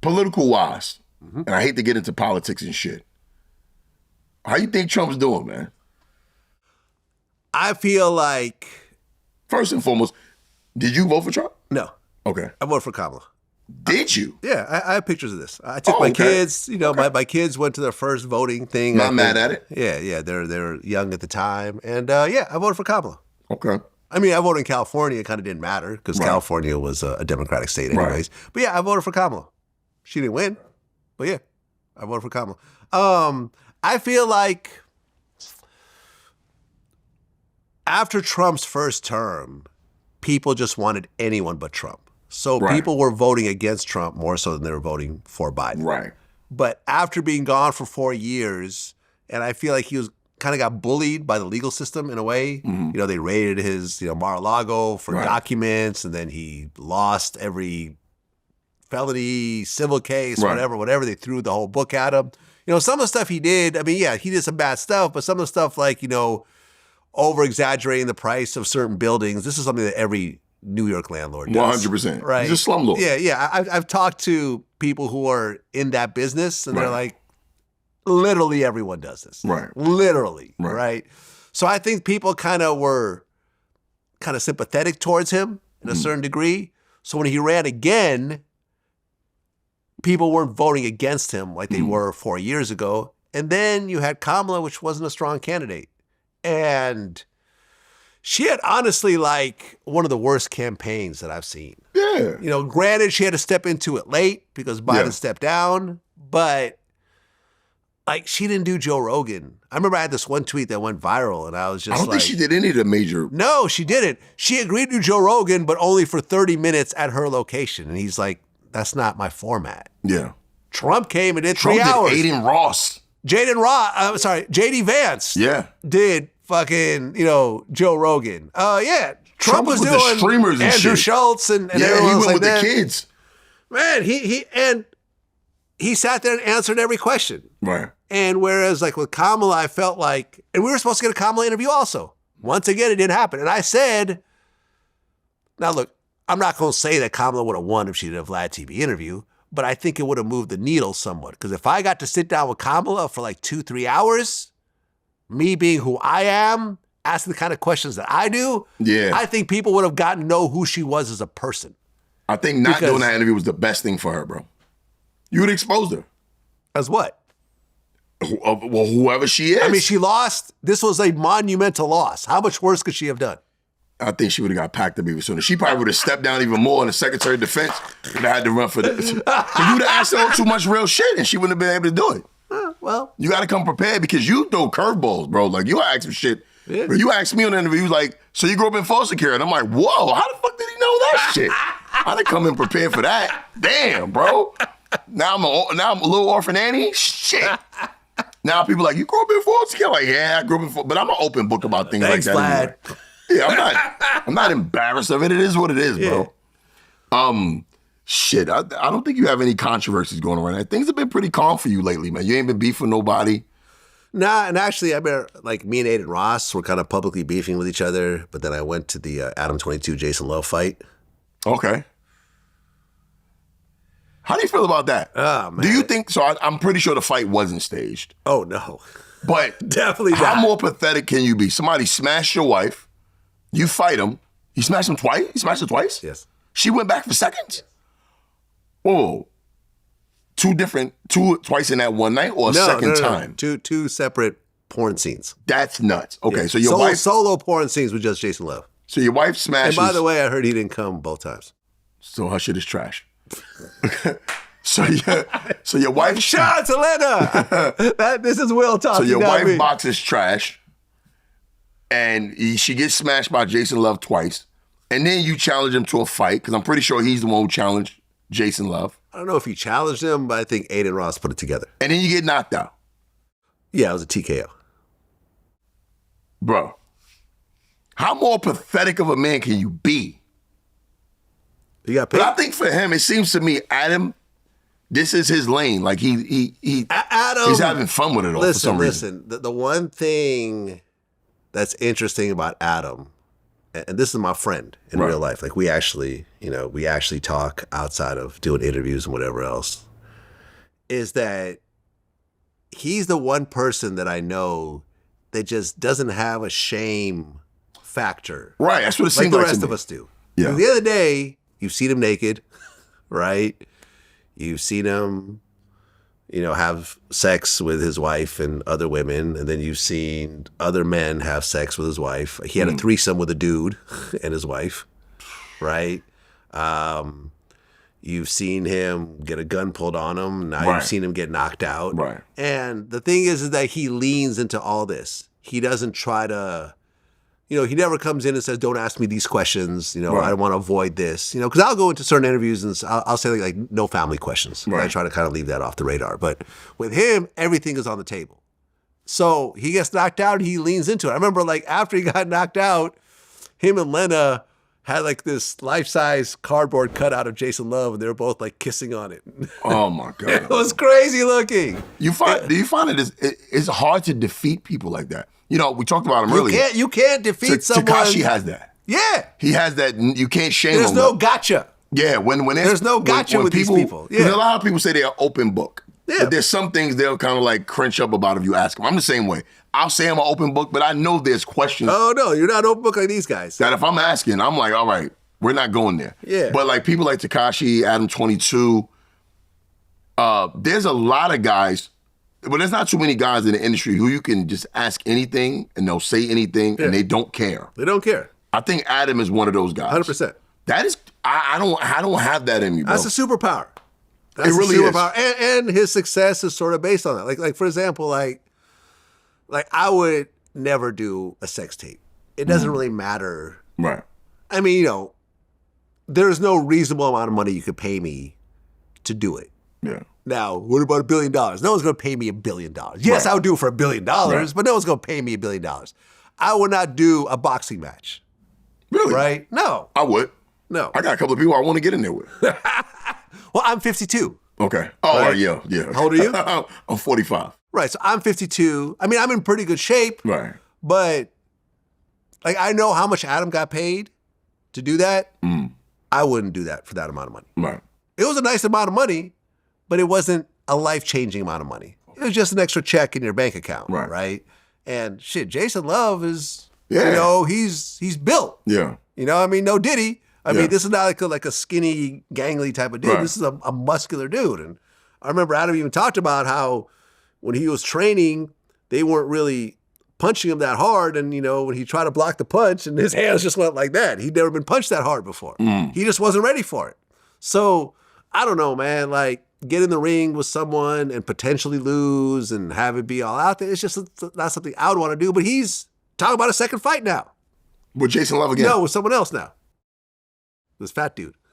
political wise, and I hate to get into politics and shit, how you think Trump's doing, man? I feel like... First and foremost, did you vote for Trump? No. Okay. I voted for Kamala. Did you? Yeah, I have pictures of this. I took my kids, my kids went to their first voting thing. Not mad at it? Yeah, they're young at the time. And I voted for Kamala. Okay. I mean, I voted in California. It kind of didn't matter because California was a Democratic state anyways. Right. But yeah, I voted for Kamala. She didn't win, but yeah, I voted for Kamala. I feel like after Trump's first term, people just wanted anyone but Trump. So people were voting against Trump more so than they were voting for Biden. Right. But after being gone for 4 years, and I feel like he was kind of got bullied by the legal system in a way. Mm-hmm. They raided his, Mar-a-Lago for documents, and then he lost every felony, civil case, whatever. They threw the whole book at him. Some of the stuff he did, I mean, yeah, he did some bad stuff, but some of the stuff like, over-exaggerating the price of certain buildings, this is something that every New York landlord does. 100%. Right. He's a slumlord. Yeah. I've talked to people who are in that business, and they're like, literally everyone does this. Right. Literally. Right. So I think people were sympathetic towards him in a certain degree. So when he ran again, people weren't voting against him like they were 4 years ago. And then you had Kamala, which wasn't a strong candidate. And she had honestly one of the worst campaigns that I've seen. Yeah. Granted, she had to step into it late because Biden stepped down, but she didn't do Joe Rogan. I remember I had this one tweet that went viral, and I was just I don't think she did any of the major. No, she didn't. She agreed to do Joe Rogan, but only for 30 minutes at her location. And he's like, that's not my format. Yeah. Trump came and did 3 hours. JD Vance. Yeah. Did fucking, Joe Rogan. Trump was doing the streamers and Andrew shit. Schultz and he everyone went like with that. the kids. Man, he sat there and answered every question. Right. And whereas with Kamala, I felt like, and we were supposed to get a Kamala interview also. Once again, it didn't happen. And I said, now look, I'm not going to say that Kamala would have won if she did a VladTV interview, but I think it would have moved the needle somewhat. Because if I got to sit down with Kamala for 2-3 hours, me being who I am, asking the kind of questions that I do, I think people would have gotten to know who she was as a person. I think not doing that interview was the best thing for her, bro. You would have exposed her. As what? Well, whoever she is. I mean, she lost. This was a monumental loss. How much worse could she have done? I think she would have got packed up even sooner. She probably would have stepped down even more, and the Secretary of Defense would have had to run for this. You would have asked her too much real shit, and she wouldn't have been able to do it. Well, you got to come prepared because you throw curveballs, bro. You ask some shit. Yeah. You asked me on the interview, so you grew up in foster care, and I'm like, whoa, how the fuck did he know that shit? I didn't come in prepared for that. Damn, bro. Now I'm a little orphan Annie. Shit. Now people you grew up in foster care? Yeah, I grew up in foster, but I'm an open book about things like that. Vlad. Anyway. Yeah, I'm not embarrassed of it. It is what it is, bro. Shit, I don't think you have any controversies going on right now. Things have been pretty calm for you lately, man. You ain't been beefing nobody. Nah, and actually, I mean, me and Aiden Ross were kind of publicly beefing with each other, but then I went to the Adam22's Jason Luv fight. Okay. How do you feel about that? Oh, man. Do you think, I'm pretty sure the fight wasn't staged. Oh, no. But definitely how not. more pathetic can you be? Somebody smashed your wife, you fight him, you smashed him twice? He smashed her twice? Yes. She went back for seconds? Whoa. Twice in that one night or a second time? Two separate porn scenes. That's nuts. Okay, so your wife... Solo porn scenes with just Jason Luv. So your wife smashes... And by the way, I heard he didn't come both times. So her shit is trash. So your wife... Shout out to Lena! This is Will talking. So your wife boxes trash, and she gets smashed by Jason Luv twice, and then you challenge him to a fight, because I'm pretty sure he's the one who challenged Jason Luv. I don't know if he challenged him, but I think Aiden Ross put it together. And then you get knocked out. Yeah, it was a TKO. Bro, how more pathetic of a man can you be? You got paid. But I think for him, it seems to me, Adam, this is his lane. Adam, he's having fun with it all for some reason. Listen, the one thing that's interesting about Adam, and this is my friend in real life. We actually talk outside of doing interviews and whatever else. is that he's the one person that I know that just doesn't have a shame factor. Right, that's what it like seems the like rest to of me. us do. Yeah. At the end of the day, you've seen him naked, right? You've seen him, have sex with his wife and other women, and then you've seen other men have sex with his wife. He had a threesome with a dude and his wife, right? You've seen him get a gun pulled on him. Now you've seen him get knocked out. Right. And the thing is that he leans into all this. He doesn't try to, he never comes in and says, don't ask me these questions. I want to avoid this. Because I'll go into certain interviews and I'll say like no family questions. Right. I try to kind of leave that off the radar. But with him, everything is on the table. So he gets knocked out and he leans into it. I remember like after he got knocked out, him and Lena had like this life-size cardboard cutout of Jason Luv, and they were both like kissing on it. Oh my God. It was crazy looking. Do you find it's hard to defeat people like that? We talked about him earlier. You can't defeat someone. Tekashi has that. Yeah. He has that. You can't shame There's him. no gotcha. Yeah, there's no gotcha with these people. Yeah. Because a lot of people say they're open book. Yeah. But there's some things they'll kind of like cringe up about if you ask them. I'm the same way. I'll say I'm an open book, but I know there's questions. Oh, no, you're not open book like these guys. That if I'm asking, I'm like, all right, we're not going there. Yeah. But like people like Tekashi, Adam22, there's a lot of guys, but there's not too many guys in the industry who you can just ask anything and they'll say anything and they don't care. They don't care. I think Adam is one of those guys. 100%. That is, I don't have that in me, bro. That's a superpower. It really is. And his success is sort of based on that. Like for example, like I would never do a sex tape. It doesn't really matter. Right. I mean, there's no reasonable amount of money you could pay me to do it. Yeah. Now, what about $1 billion? No one's going to pay me $1 billion. Yes, I would do it for $1 billion, but no one's going to pay me $1 billion. I would not do a boxing match. Really? Right? No. I would. No. I got a couple of people I want to get in there with. Well, I'm 52. Okay. Oh, right? Yeah. How old are you? I'm 45. Right. So I'm 52. I mean, I'm in pretty good shape. Right. But like, I know how much Adam got paid to do that. I wouldn't do that for that amount of money. Right. It was a nice amount of money, but it wasn't a life-changing amount of money. It was just an extra check in your bank account. Right. And shit, Jason Luv is, he's built. Yeah. I mean, no Diddy. I mean, this is not like a skinny, gangly type of dude. This is a muscular dude. And I remember Adam even talked about how when he was training, they weren't really punching him that hard. And, when he tried to block the punch and his hands just went like that. He'd never been punched that hard before. He just wasn't ready for it. So I don't know, man, like get in the ring with someone and potentially lose and have it be all out there. It's just not something I would want to do. But he's talking about a second fight now. With Jason Luv again? No, with someone else now. This fat dude.